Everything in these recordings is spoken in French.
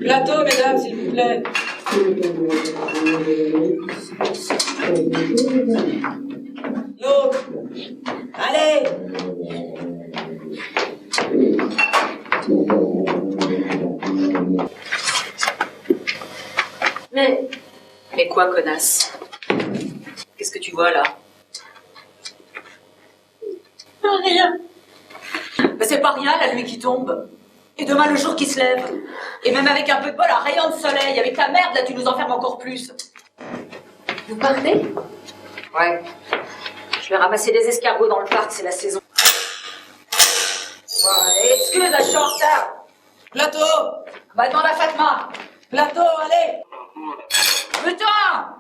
Plateau, mesdames, s'il vous plaît. L'autre. Allez. Mais quoi, connasse? Qu'est-ce que tu vois, là? Rien. Mais c'est pas rien, la nuit qui tombe. Et demain, le jour qui se lève. Et même avec un peu de bol, un rayon de soleil. Avec ta merde, là, tu nous enfermes encore plus. Vous partez? Ouais. Je vais ramasser des escargots dans le parc, c'est la saison. Ouais, excuse, je suis en retard. Plateau. Bah, demande à Fatma. Plateau, allez. Putain!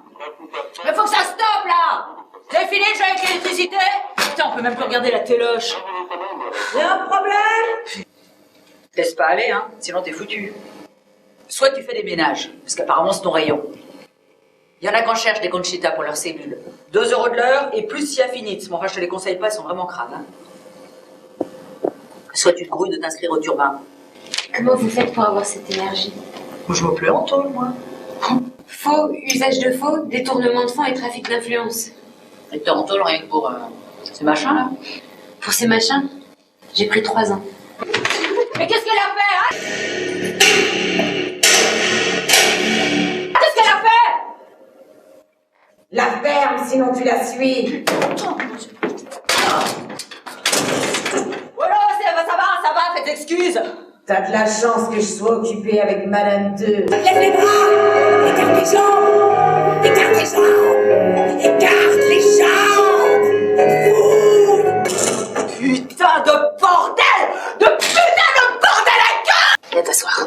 Mais faut que ça stoppe, là! Vous avez fini le jeu avec l'électricité? Putain, on peut même plus regarder la téloche. Y'a un problème? Laisse pas aller, hein, sinon t'es foutu. Soit tu fais des ménages, parce qu'apparemment c'est ton rayon. Il y en a qu'en cherchent des Conchita pour leurs cellules. 2 € de l'heure et plus si affinite. Bon, enfin, je te les conseille pas, ils sont vraiment crades. Hein. Soit tu te grouilles de t'inscrire au turbin. Comment vous faites pour avoir cette énergie? Je me plais en tôle, moi. Faux, usage de faux, détournement de fonds et trafic d'influence. Et t'es en tôle rien que pour ces machins, là. Pour ces machins, j'ai pris 3 ans. Mais qu'est-ce qu'elle a fait, hein? Qu'est-ce qu'elle a fait? La ferme, sinon tu la suis. Voilà, ça va, faites excuse. T'as de la chance que je sois occupée avec Madame 2. Lève les bras! Écarte les jambes! Écarte les jambes! Écarte les jambes! Fouille! Putain de bordel! De putain de bordel à gueule! Viens t'asseoir.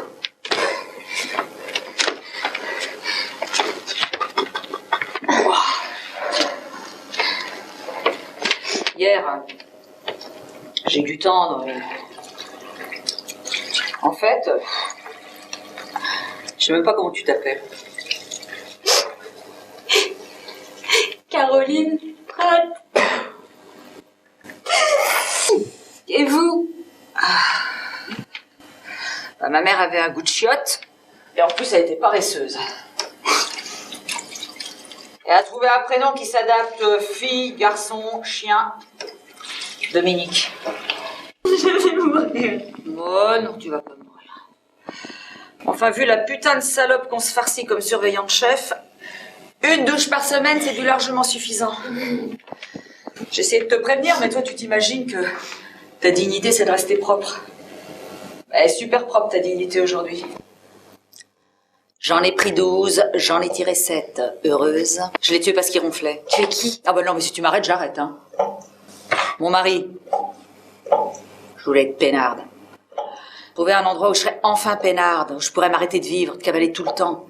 Hier, j'ai dû tendre. En fait, je sais même pas comment tu t'appelles. Caroline Pratt. Et vous? Bah, ma mère avait un goût de chiotte, et en plus elle était paresseuse. Elle a trouvé un prénom qui s'adapte fille, garçon, chien. Dominique. Je vais mourir. Oh non, tu vas pas mourir. Enfin, vu la putain de salope qu'on se farcit comme surveillante chef, 1 douche par semaine, c'est du largement suffisant. J'essaie de te prévenir, mais toi, tu t'imagines que ta dignité, c'est de rester propre. Elle est super propre, ta dignité, aujourd'hui. J'en ai pris 12, j'en ai tiré 7. Heureuse. Je l'ai tué parce qu'il ronflait. Tu es qui? Ah bah non, mais si tu m'arrêtes, j'arrête, hein. Mon mari. Je voulais être peinarde. Trouver un endroit où je serais enfin peinarde, où je pourrais m'arrêter de vivre, de cavaler tout le temps.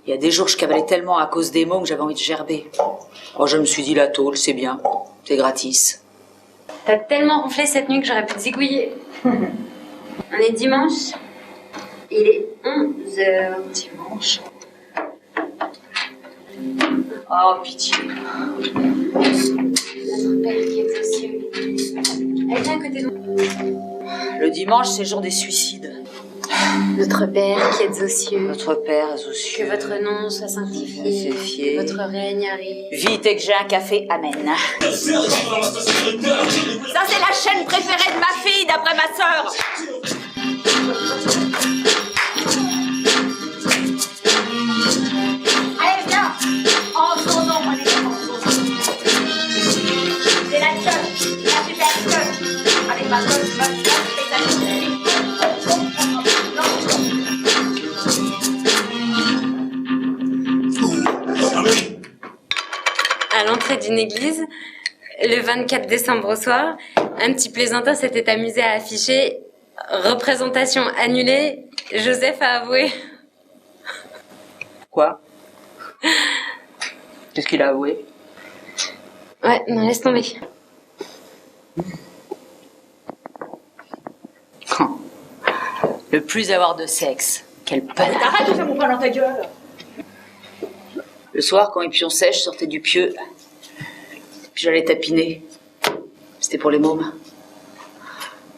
Il y a des jours, je cavalais tellement à cause des mots que j'avais envie de gerber. Oh, je me suis dit, la tôle, c'est bien. C'est gratis. T'as tellement ronflé cette nuit que j'aurais pu te zigouiller. On est dimanche. Il est 11h. Dimanche. Oh, pitié. Notre Père qui est aux cieux. Elle vient à côté de nous. Le dimanche, c'est le jour des suicides. Notre Père qui êtes aux cieux. Notre Père aux Que cieux. votre nom soit sanctifié. Sanctifié. Que votre règne arrive. Vite et que j'ai un café, amen. Ça, c'est la chaîne préférée de ma fille, d'après ma sœur. Allez, viens. En son nom, on est en son nom. C'est la super queue. Avec ma gueule, ma gueule, et ta À l'entrée d'une église, le 24 décembre au soir, un petit plaisantin s'était amusé à afficher « Représentation annulée, Joseph a avoué ». Quoi? Qu'est-ce qu'il a avoué? Ouais, non, laisse tomber. Le plus avoir de sexe. Quel panard. Arrête de faire mon pain dans ta gueule. Le soir, quand les pions sèches, je sortais du pieu. Puis j'allais tapiner. C'était pour les mômes.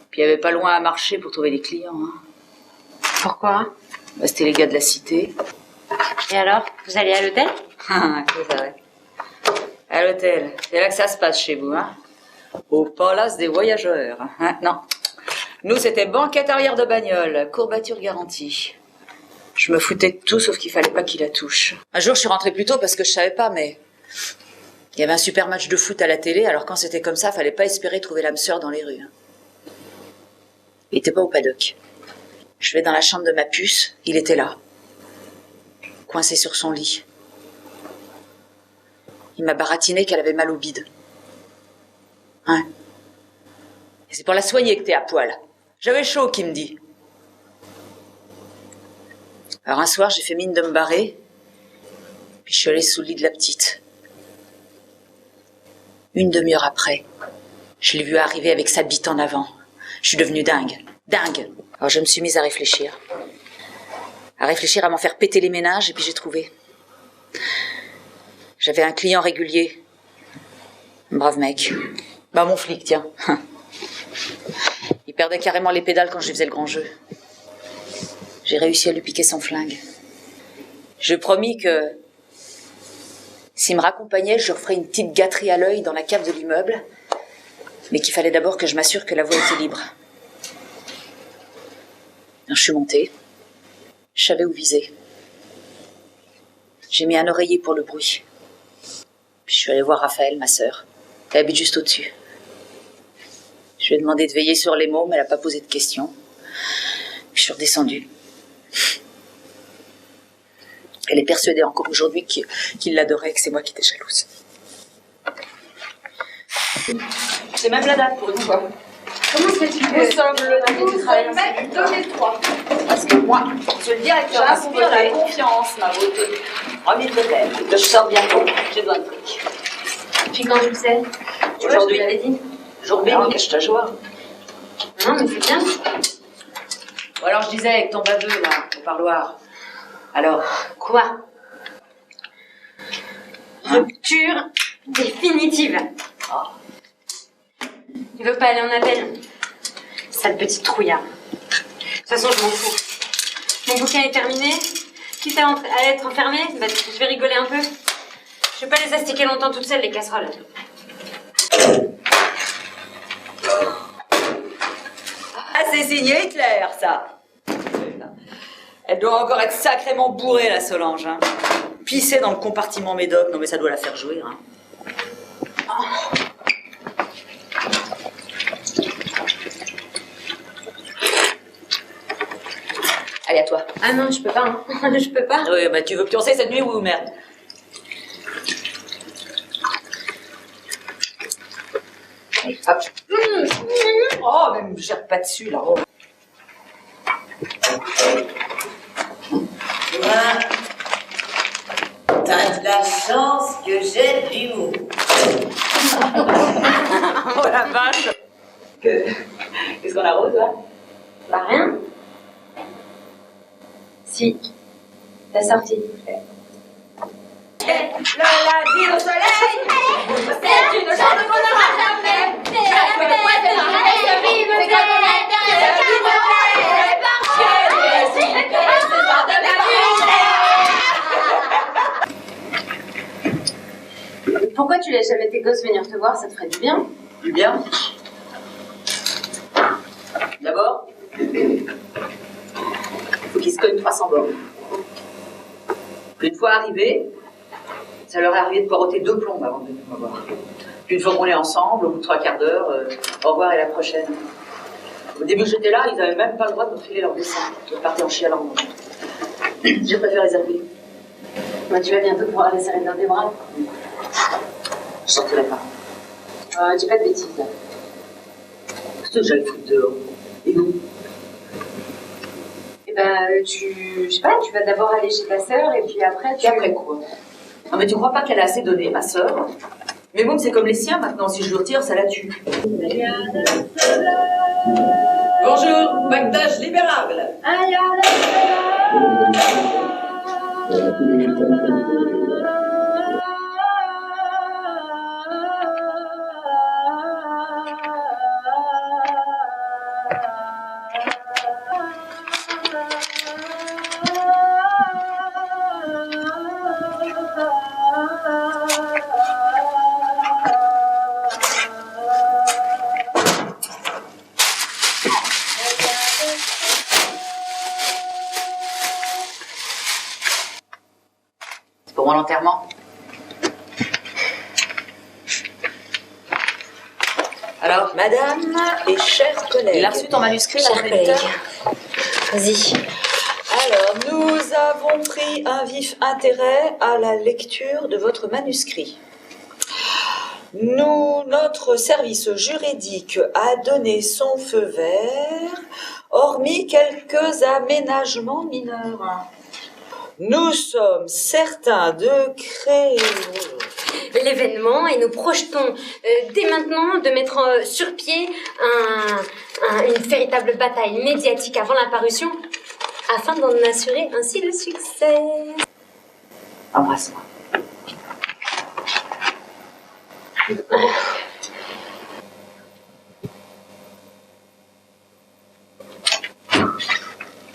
Puis il n'y avait pas loin à marcher pour trouver des clients. Hein. Pourquoi? Bah, c'était les gars de la cité. Et alors, vous allez à l'hôtel? Ah, c'est vrai. À l'hôtel. C'est là que ça se passe chez vous, hein. Au palace des voyageurs. Hein, non. Nous, c'était banquette arrière de bagnole. Courbature garantie. Je me foutais de tout, sauf qu'il fallait pas qu'il la touche. Un jour, je suis rentrée plus tôt parce que je savais pas, mais... Il y avait un super match de foot à la télé, alors quand c'était comme ça, fallait pas espérer trouver l'âme sœur dans les rues. Il était pas au paddock. Je vais dans la chambre de ma puce, il était là. Coincé sur son lit. Il m'a baratiné qu'elle avait mal au bide. Hein? Et c'est pour la soigner que t'es à poil. J'avais chaud, qui me dit. Alors un soir, j'ai fait mine de me barrer, puis je suis allée sous le lit de la petite. Une demi-heure après, je l'ai vue arriver avec sa bite en avant. Je suis devenue dingue. Dingue. Alors je me suis mise à réfléchir. À m'en faire péter les méninges, et puis j'ai trouvé. J'avais un client régulier. Un brave mec. Bah mon flic, tiens. Il perdait carrément les pédales quand je lui faisais le grand jeu. J'ai réussi à lui piquer son flingue. Je promis que s'il me raccompagnait, je referais une petite gâterie à l'œil dans la cave de l'immeuble, mais qu'il fallait d'abord que je m'assure que la voie était libre. Alors, je suis montée. Je savais où viser. J'ai mis un oreiller pour le bruit. Puis je suis allée voir Raphaël, ma sœur. Elle habite juste au-dessus. Je lui ai demandé de veiller sur les mots, mais elle n'a pas posé de questions. Puis je suis redescendue. Elle est persuadée encore aujourd'hui qu'il l'adorait et que c'est moi qui étais jalouse. C'est même la date pour une fois. Comment est-ce que tu peux Vous sommes 2003. Parce que moi, je le directeur j'inspire la confiance, ma beauté. Remis de l'hôtel, que je sors bientôt, j'ai besoin de trucs. Puis quand tu le sais? Aujourd'hui. Je te l'avais dit. Jour béni, cache ta joie. Non, mais c'est bien. Ou alors je disais avec ton baveux, là, au parloir. Alors, Quoi? Rupture définitive. Il veut pas aller en appel. Sale petite trouillard. De toute façon, je m'en fous. Mon bouquin est terminé. Quitte à être enfermée, bah, je vais rigoler un peu. Je vais pas les astiquer longtemps toutes seules, les casseroles. ah, c'est signé Hitler, ça. Elle doit encore être sacrément bourrée, la Solange. Hein. Pisser dans le compartiment médoc, non mais ça doit la faire jouer. Hein. Allez, à toi. Ah non, je peux pas. Hein. Je peux pas. Oui, bah tu veux pioncer cette nuit ou merde? Allez, hop. Oh, mais me jette pas dessus, là. Oh. T'as de la chance que j'ai de l'humour. Oh la vache. Qu'est-ce qu'on arrose, là? Bah rien. Si. La sortie. Le lundi au soleil, c'est une chance qu'on n'aura jamais. Chaque fois de la reste vive, c'est comme on a intérêt qui me plaît. Parce que je décide que ce soir de ma vie. Pourquoi tu laisses jamais tes gosses venir te voir? Ça te ferait du bien. Du bien. D'abord, faut qu'ils se cognent 300 bornes. Une fois arrivés, ça leur est arrivé de poireauter 2 plombes avant de venir me voir. Puis une fois qu'on est ensemble, au bout de 3 quarts d'heure, au revoir et à la prochaine. Au début que j'étais là, ils n'avaient même pas le droit de me filer leur dessin. Ils partaient en chien à leur monde. J'ai préféré réserver. Moi, tu vas bientôt pouvoir les serrer dans tes bras. Je sortirai pas. Dis pas de bêtises. Qu'est-ce que j'allais foutre dehors? Et nous? Eh ben, je sais pas, tu vas d'abord aller chez ta sœur et puis après Et après quoi? Non mais tu crois pas qu'elle a assez donné, ma sœur? Mais bon, c'est comme les siens maintenant. Si je le retire, ça la tue. Bonjour, pactage libérable. C'est pour mon enterrement. Alors, madame et chers collègues. Il a reçu ton manuscrit, Chers collègues. Vas-y. Alors, nous avons pris un vif intérêt à la lecture de votre manuscrit. Notre service juridique a donné son feu vert, hormis quelques aménagements mineurs. Nous sommes certains de créer l'événement et nous projetons dès maintenant de mettre sur pied une véritable bataille médiatique avant la parution afin d'en assurer ainsi le succès. Embrasse-moi.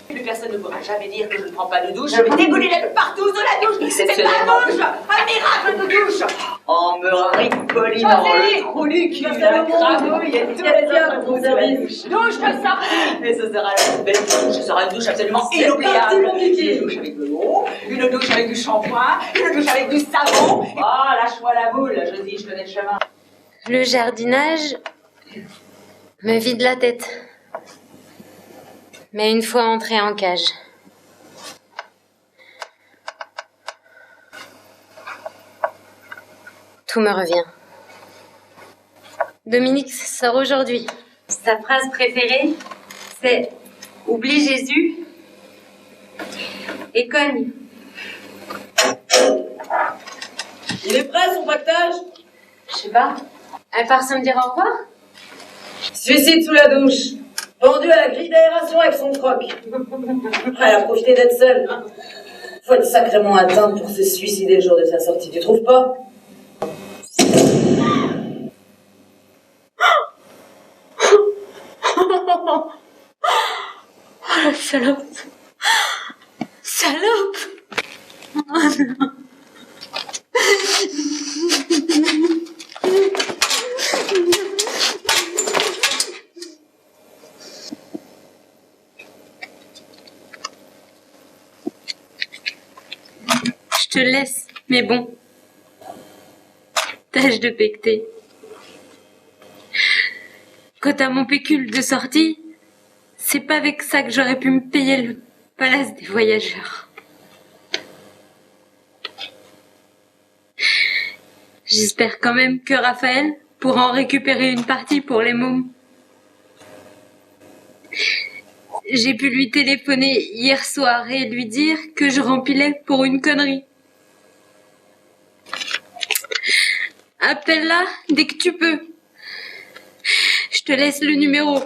Plus personne ne pourra jamais dire que je ne prends pas de douche. Je vais dégouler la partout de la douche. C'est ma douche, un miracle de douche. On me ricoline dans le trou du cul, la crabouille et tout le pour vous avez douche de sortie. Et ce sera la belle douche. Ce sera une douche absolument inoubliable. Une douche avec de l'eau, une douche avec du shampoing, une douche avec du savon. Oh, lâche-moi la boule, je dis, je connais le chemin. Le jardinage me vide la tête. Mais une fois entrée en cage, tout me revient. Dominique sort aujourd'hui. Sa phrase préférée, c'est « Oublie Jésus et cogne ». Il est prêt son pactage? Je sais pas. Elle part sans me dire au revoir? Suicide sous la douche. Pendu à la grille d'aération avec son croc. Elle a profité d'être seule. Faut être sacrément atteinte pour se suicider le jour de sa sortie, tu trouves pas? Oh la salope! Salope! Oh non! Je te laisse, mais bon. Tâche de becter. Quant à mon pécule de sortie, c'est pas avec ça que j'aurais pu me payer le palace des voyageurs. J'espère quand même que Raphaël pourra en récupérer une partie pour les mômes. J'ai pu lui téléphoner hier soir et lui dire que je rempilais pour une connerie. Appelle-la dès que tu peux. Je te laisse le numéro.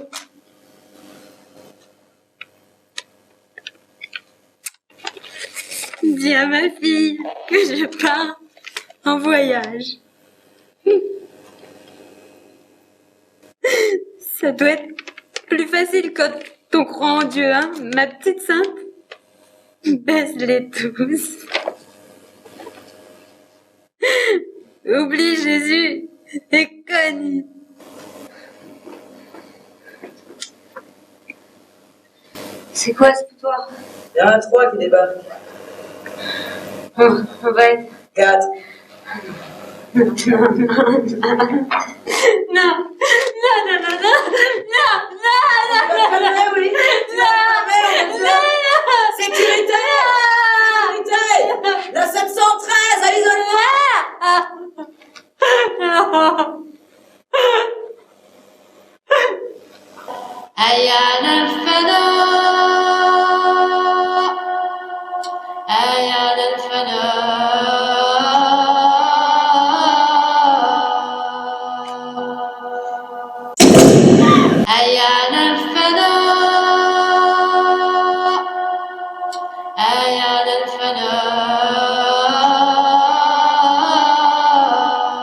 Dis à ma fille que je pars en voyage. Ça doit être plus facile quand on croit en Dieu, hein, ma petite sainte? Baise-les tous. Oublie Jésus et cogne. C'est quoi ce foutoir? Il y en a 3 qui débarquent. On va être... 4. Non, non, non, non, non, non, non, non, Oui. Sécurité! Sécurité! La 713 à l'isolement! Aïe, أيان الفناء أيان الفناء